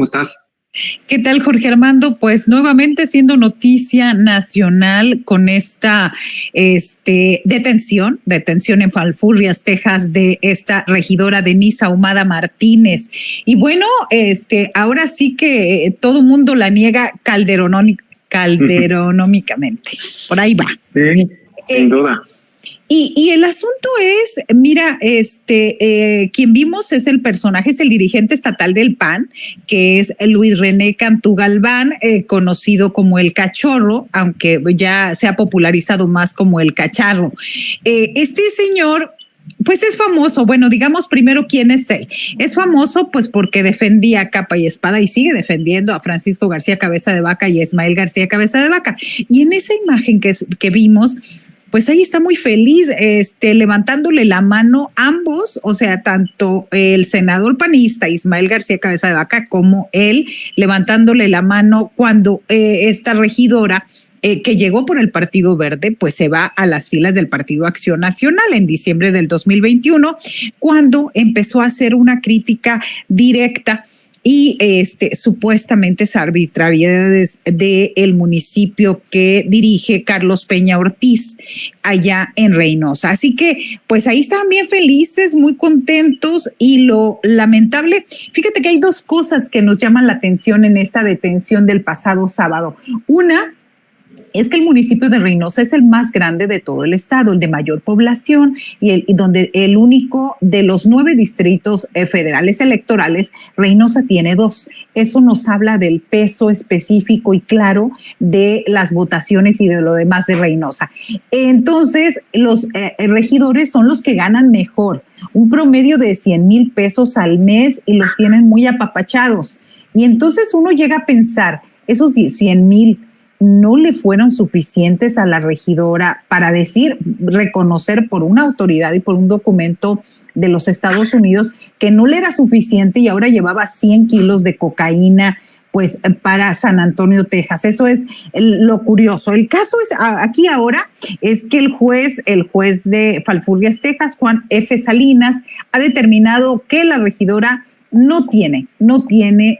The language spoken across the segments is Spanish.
estás? ¿Qué tal, Jorge Armando? Pues nuevamente siendo noticia nacional con esta detención en Falfurrias, Texas, de esta regidora Denise Ahumada Martínez. Y bueno, ahora sí que todo mundo la niega calderonómicamente. Por ahí va. Sí, sin duda. Y el asunto es, mira, quien vimos es el personaje, es el dirigente estatal del PAN, que es Luis René Cantú Galván, conocido como el Cachorro, aunque ya se ha popularizado más como el Cacharro. Este señor, pues es famoso. Bueno, digamos primero quién es él. Es famoso pues porque defendía capa y espada y sigue defendiendo a Francisco García Cabeza de Vaca y a Ismael García Cabeza de Vaca. Y en esa imagen que vimos, pues ahí está muy feliz, levantándole la mano ambos, o sea, tanto el senador panista Ismael García Cabeza de Vaca como él levantándole la mano cuando esta regidora que llegó por el Partido Verde, pues se va a las filas del Partido Acción Nacional en diciembre del 2021, cuando empezó a hacer una crítica directa y supuestamente es arbitrariedades del municipio que dirige Carlos Peña Ortiz allá en Reynosa. Así que pues ahí estaban bien felices, muy contentos, y lo lamentable, fíjate que hay dos cosas que nos llaman la atención en esta detención del pasado sábado. Una es que el municipio de Reynosa es el más grande de todo el estado, el de mayor población y donde el único de los 9 distritos federales electorales, Reynosa tiene 2. Eso nos habla del peso específico y claro de las votaciones y de lo demás de Reynosa. Entonces, los regidores son los que ganan mejor, un promedio de 100,000 pesos al mes, y los tienen muy apapachados. Y entonces uno llega a pensar, esos 100,000 no le fueron suficientes a la regidora para reconocer por una autoridad y por un documento de los Estados Unidos que no le era suficiente, y ahora llevaba 100 kilos de cocaína pues para San Antonio, Texas. Eso es lo curioso. El caso es aquí ahora es que el juez de Falfurrias, Texas, Juan F. Salinas, ha determinado que la regidora no tiene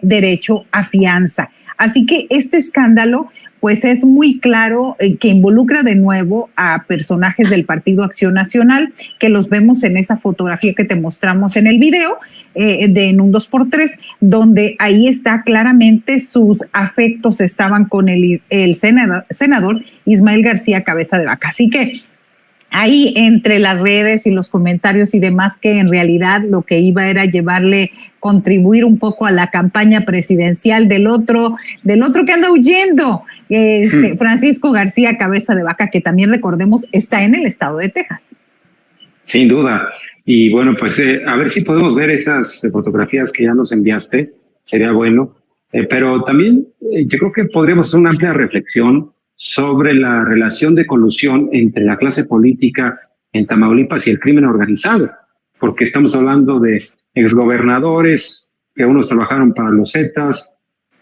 derecho a fianza. Así que este escándalo pues es muy claro que involucra de nuevo a personajes del Partido Acción Nacional, que los vemos en esa fotografía que te mostramos en el video, en un 2x3, donde ahí está claramente sus afectos estaban con el senador Ismael García Cabeza de Vaca. Así que ahí entre las redes y los comentarios y demás, que en realidad lo que iba era contribuir un poco a la campaña presidencial del otro que anda huyendo, Francisco García Cabeza de Vaca, que también recordemos está en el estado de Texas. Sin duda. Y bueno, pues a ver si podemos ver esas fotografías que ya nos enviaste, sería bueno. Pero también yo creo que podríamos hacer una amplia reflexión sobre la relación de colusión entre la clase política en Tamaulipas y el crimen organizado, porque estamos hablando de exgobernadores, que unos trabajaron para los Zetas,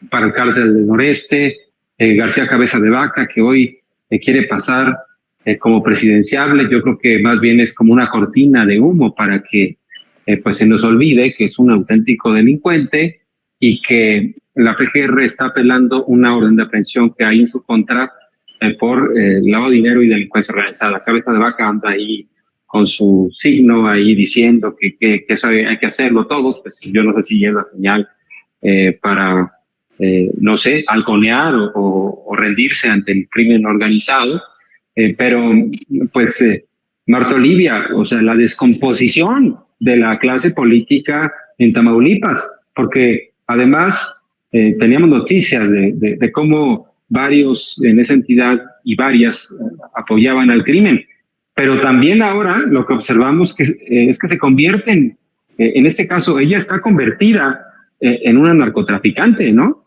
para el Cártel del Noreste, García Cabeza de Vaca, que hoy quiere pasar como presidenciable. Yo creo que más bien es como una cortina de humo para que pues se nos olvide que es un auténtico delincuente y que la PGR está apelando una orden de aprehensión que hay en su contra por lavado de dinero y delincuencia organizada. Cabeza de Vaca anda ahí con su signo ahí diciendo que eso hay que hacerlo todos. Pues yo no sé si es la señal para, no sé, halconear o rendirse ante el crimen organizado. Pero pues Marta Olivia, o sea, la descomposición de la clase política en Tamaulipas, porque además teníamos noticias de cómo varios en esa entidad y varias apoyaban al crimen, pero también ahora lo que observamos es que se convierten, en este caso ella está convertida en una narcotraficante, ¿no?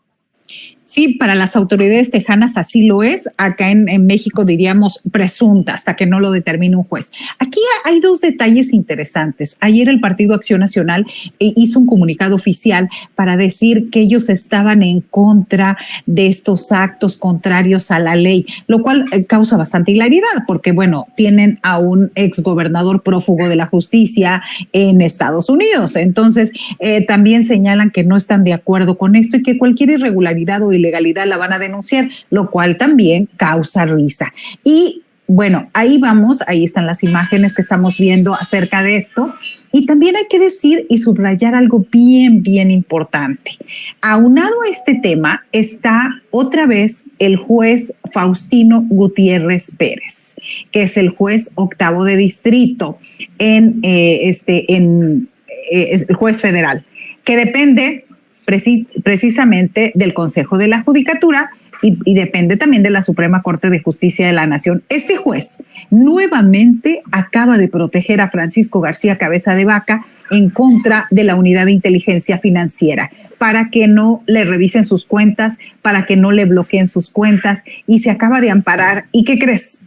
Sí, para las autoridades tejanas así lo es. Acá en México diríamos presunta hasta que no lo determine un juez. Aquí hay dos detalles interesantes. Ayer el Partido Acción Nacional hizo un comunicado oficial para decir que ellos estaban en contra de estos actos contrarios a la ley, lo cual causa bastante hilaridad porque, bueno, tienen a un exgobernador prófugo de la justicia en Estados Unidos. Entonces, también señalan que no están de acuerdo con esto y que cualquier irregularidad o ilegalidad la van a denunciar, lo cual también causa risa. Y bueno, ahí vamos, ahí están las imágenes que estamos viendo acerca de esto. Y también hay que decir y subrayar algo bien, bien importante. Aunado a este tema está otra vez el juez Faustino Gutiérrez Pérez, que es el juez octavo de distrito es el juez federal, que depende precisamente del Consejo de la Judicatura y depende también de la Suprema Corte de Justicia de la Nación. Este juez nuevamente acaba de proteger a Francisco García Cabeza de Vaca en contra de la Unidad de Inteligencia Financiera para que no le revisen sus cuentas, para que no le bloqueen sus cuentas, y se acaba de amparar. ¿Y qué crees?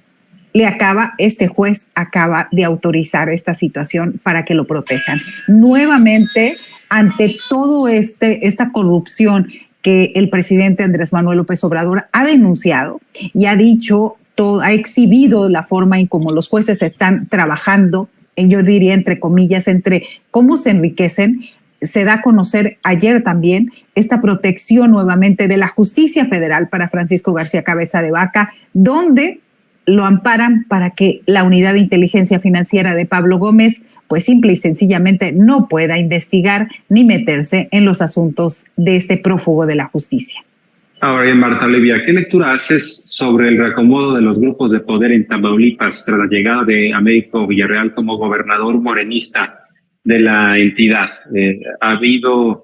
Este juez acaba de autorizar esta situación para que lo protejan. Nuevamente, ante todo esta corrupción que el presidente Andrés Manuel López Obrador ha denunciado y ha dicho, ha exhibido la forma en cómo los jueces están trabajando, yo diría entre comillas, entre cómo se enriquecen. Se da a conocer ayer también esta protección nuevamente de la justicia federal para Francisco García Cabeza de Vaca, donde lo amparan para que la Unidad de Inteligencia Financiera de Pablo Gómez pues simple y sencillamente no pueda investigar ni meterse en los asuntos de este prófugo de la justicia. Ahora bien, Marta Olivia, ¿qué lectura haces sobre el reacomodo de los grupos de poder en Tamaulipas tras la llegada de Américo Villarreal como gobernador morenista de la entidad? Ha habido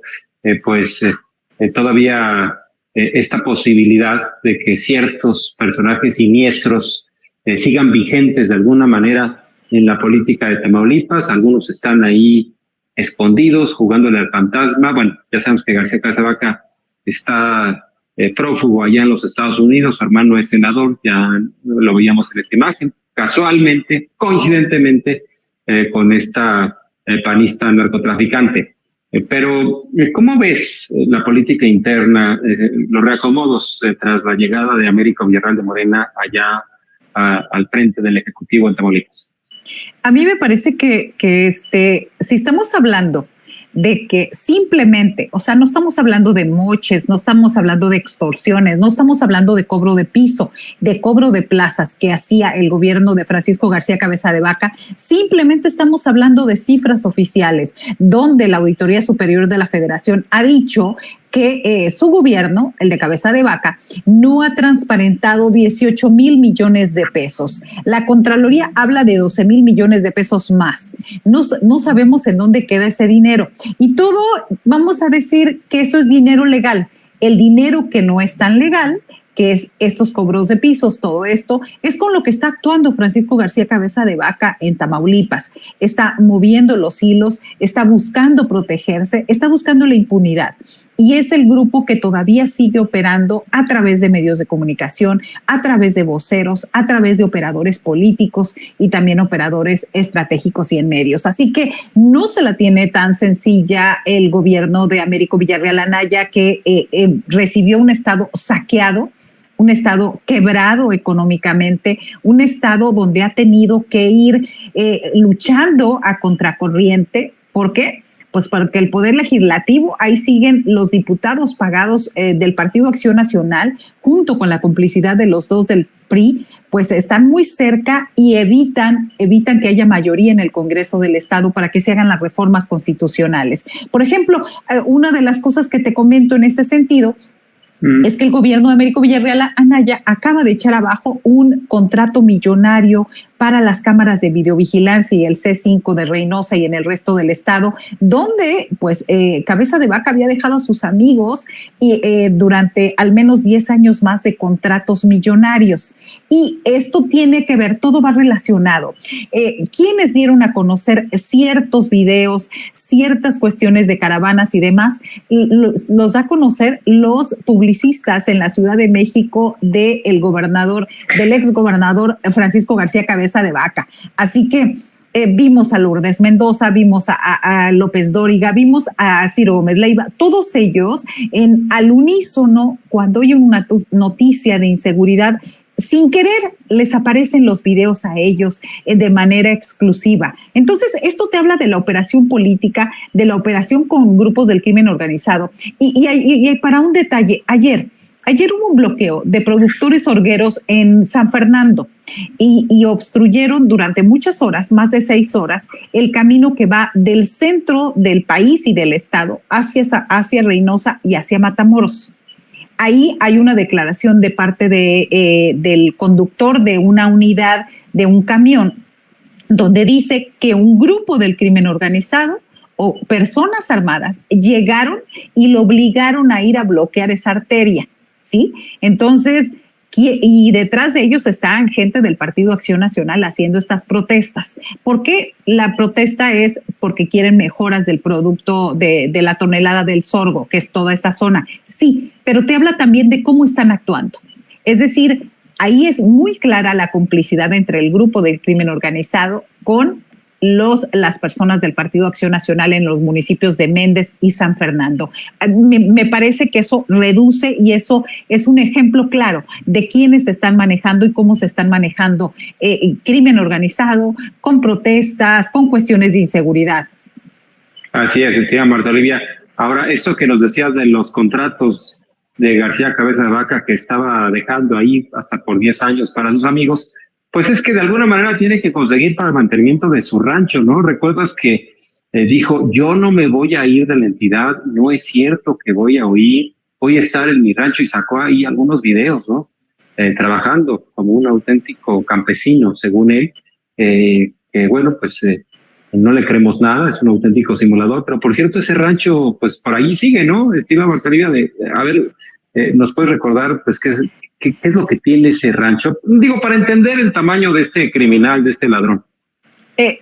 todavía esta posibilidad de que ciertos personajes siniestros sigan vigentes de alguna manera en la política de Tamaulipas. Algunos están ahí escondidos, jugándole al fantasma. Bueno, ya sabemos que García Cabeza de Vaca está prófugo allá en los Estados Unidos, su hermano es senador, ya lo veíamos en esta imagen, casualmente, coincidentemente, con esta panista narcotraficante. Pero, ¿cómo ves la política interna, los reacomodos tras la llegada de Américo Villarreal de Morena allá al frente del Ejecutivo en Tamaulipas? A mí me parece que si estamos hablando de que simplemente, o sea, no estamos hablando de moches, no estamos hablando de extorsiones, no estamos hablando de cobro de piso, de cobro de plazas que hacía el gobierno de Francisco García Cabeza de Vaca, simplemente estamos hablando de cifras oficiales, donde la Auditoría Superior de la Federación ha dicho que su gobierno, el de Cabeza de Vaca, no ha transparentado 18,000 millones de pesos. La Contraloría habla de 12,000 millones de pesos más. No sabemos en dónde queda ese dinero. Y todo, vamos a decir que eso es dinero legal. El dinero que no es tan legal, que es estos cobros de pisos, todo esto, es con lo que está actuando Francisco García Cabeza de Vaca en Tamaulipas. Está moviendo los hilos, está buscando protegerse, está buscando la impunidad. Y es el grupo que todavía sigue operando a través de medios de comunicación, a través de voceros, a través de operadores políticos y también operadores estratégicos y en medios. Así que no se la tiene tan sencilla el gobierno de Américo Villarreal Anaya, que recibió un estado saqueado, un estado quebrado económicamente, un estado donde ha tenido que ir luchando a contracorriente. ¿Por qué? Pues porque el Poder Legislativo, ahí siguen los diputados pagados del Partido Acción Nacional, junto con la complicidad de los dos del PRI, pues están muy cerca y evitan que haya mayoría en el Congreso del Estado para que se hagan las reformas constitucionales. Por ejemplo, una de las cosas que te comento en este sentido es que el gobierno de Américo Villarreal Anaya acaba de echar abajo un contrato millonario para las cámaras de videovigilancia y el C5 de Reynosa y en el resto del estado, donde pues Cabeza de Vaca había dejado a sus amigos y durante al menos 10 años más de contratos millonarios. Y esto tiene que ver, todo va relacionado. Quienes dieron a conocer ciertos videos, ciertas cuestiones de caravanas y demás, los da a conocer los publicistas en la Ciudad de México del ex gobernador Francisco García Cabeza de Vaca. Así que vimos a Lourdes Mendoza, vimos a López Dóriga, vimos a Ciro Gómez Leiva, todos ellos al unísono, cuando hay una noticia de inseguridad, sin querer les aparecen los videos a ellos de manera exclusiva. Entonces, esto te habla de la operación política, de la operación con grupos del crimen organizado. Y para un detalle, ayer hubo un bloqueo de productores orgueros en San Fernando y obstruyeron durante muchas horas, más de 6 horas, el camino que va del centro del país y del estado hacia Reynosa y hacia Matamoros. Ahí hay una declaración de parte del conductor de una unidad de un camión, donde dice que un grupo del crimen organizado o personas armadas llegaron y lo obligaron a ir a bloquear esa arteria, ¿sí? Entonces, y detrás de ellos están gente del Partido Acción Nacional haciendo estas protestas. ¿Por qué la protesta? Es porque quieren mejoras del producto de la tonelada del sorgo, que es toda esta zona. Sí, pero te habla también de cómo están actuando. Es decir, ahí es muy clara la complicidad entre el grupo del crimen organizado con las personas del Partido Acción Nacional en los municipios de Méndez y San Fernando. Me parece que eso reduce y eso es un ejemplo claro de quiénes se están manejando y cómo se están manejando crimen organizado, con protestas, con cuestiones de inseguridad. Así es, estimada Marta Olivia. Ahora, esto que nos decías de los contratos de García Cabeza de Vaca, que estaba dejando ahí hasta por 10 años para sus amigos, pues es que de alguna manera tiene que conseguir para el mantenimiento de su rancho, ¿no? Recuerdas que dijo, yo no me voy a ir de la entidad, no es cierto que voy a huir, voy a estar en mi rancho, y sacó ahí algunos videos, ¿no? Trabajando como un auténtico campesino, según él, que bueno, pues no le creemos nada, es un auténtico simulador, pero por cierto, ese rancho, pues por ahí sigue, ¿no? Estima Marta Olivia, a ver, ¿nos puedes recordar, pues, qué es lo que tiene ese rancho? Digo, para entender el tamaño de este criminal, de este ladrón.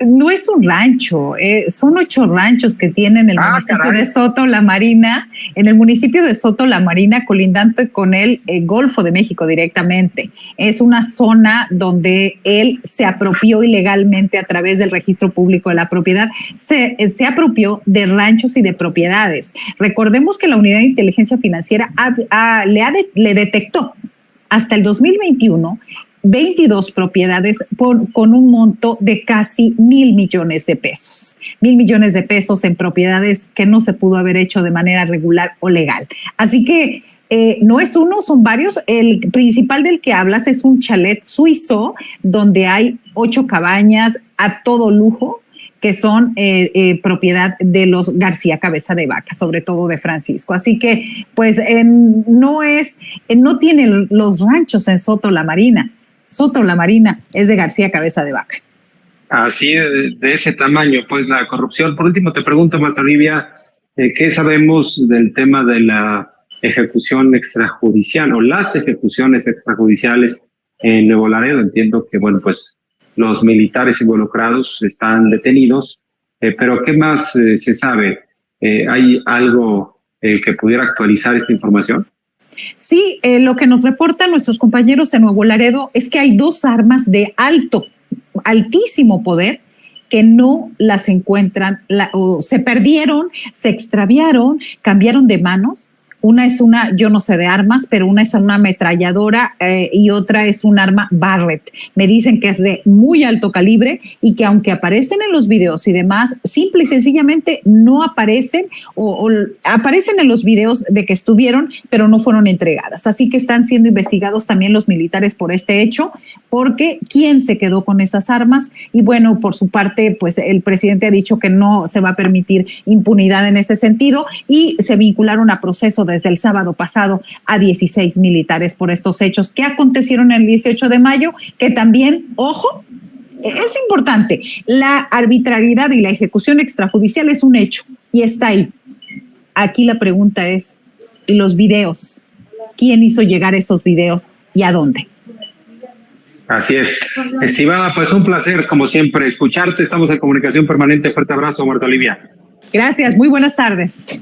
No es un rancho, son 8 ranchos que tienen el municipio de Soto La Marina, en el municipio de Soto La Marina, colindante con el Golfo de México directamente. Es una zona donde él se apropió ilegalmente a través del registro público de la propiedad, se apropió de ranchos y de propiedades. Recordemos que la Unidad de Inteligencia Financiera le detectó hasta el 2021 22 propiedades con un monto de casi 1,000 millones de pesos. 1,000 millones de pesos en propiedades que no se pudo haber hecho de manera regular o legal. Así que no es uno, son varios. El principal del que hablas es un chalet suizo donde hay 8 cabañas a todo lujo, que son propiedad de los García Cabeza de Vaca, sobre todo de Francisco. Así que, pues, no tiene los ranchos en Soto La Marina. Soto La Marina es de García Cabeza de Vaca. Así, de ese tamaño, pues, la corrupción. Por último, te pregunto, Marta Olivia, ¿qué sabemos del tema de la ejecución extrajudicial o las ejecuciones extrajudiciales en Nuevo Laredo? Entiendo que, bueno, pues, los militares involucrados están detenidos, pero ¿qué más se sabe? ¿Hay algo que pudiera actualizar esta información? Sí, lo que nos reportan nuestros compañeros en Nuevo Laredo es que hay 2 armas de altísimo poder que no las encuentran, o se perdieron, se extraviaron, cambiaron de manos. Una es una, yo no sé de armas, pero una es una ametralladora y otra es un arma Barrett. Me dicen que es de muy alto calibre y que aunque aparecen en los videos y demás, simple y sencillamente no aparecen o aparecen en los videos de que estuvieron, pero no fueron entregadas. Así que están siendo investigados también los militares por este hecho, porque ¿quién se quedó con esas armas? Y bueno, por su parte, pues el presidente ha dicho que no se va a permitir impunidad en ese sentido y se vincularon a proceso desde el sábado pasado a 16 militares por estos hechos que acontecieron el 18 de mayo, que también, ojo, Es importante. La arbitrariedad y la ejecución extrajudicial es un hecho y está ahí. Aquí la pregunta es, ¿y los videos? ¿Quién hizo llegar esos videos y a dónde? Así es. Estimada, pues un placer, como siempre, escucharte. Estamos en comunicación permanente. Fuerte abrazo, Marta Olivia. Gracias, muy buenas tardes.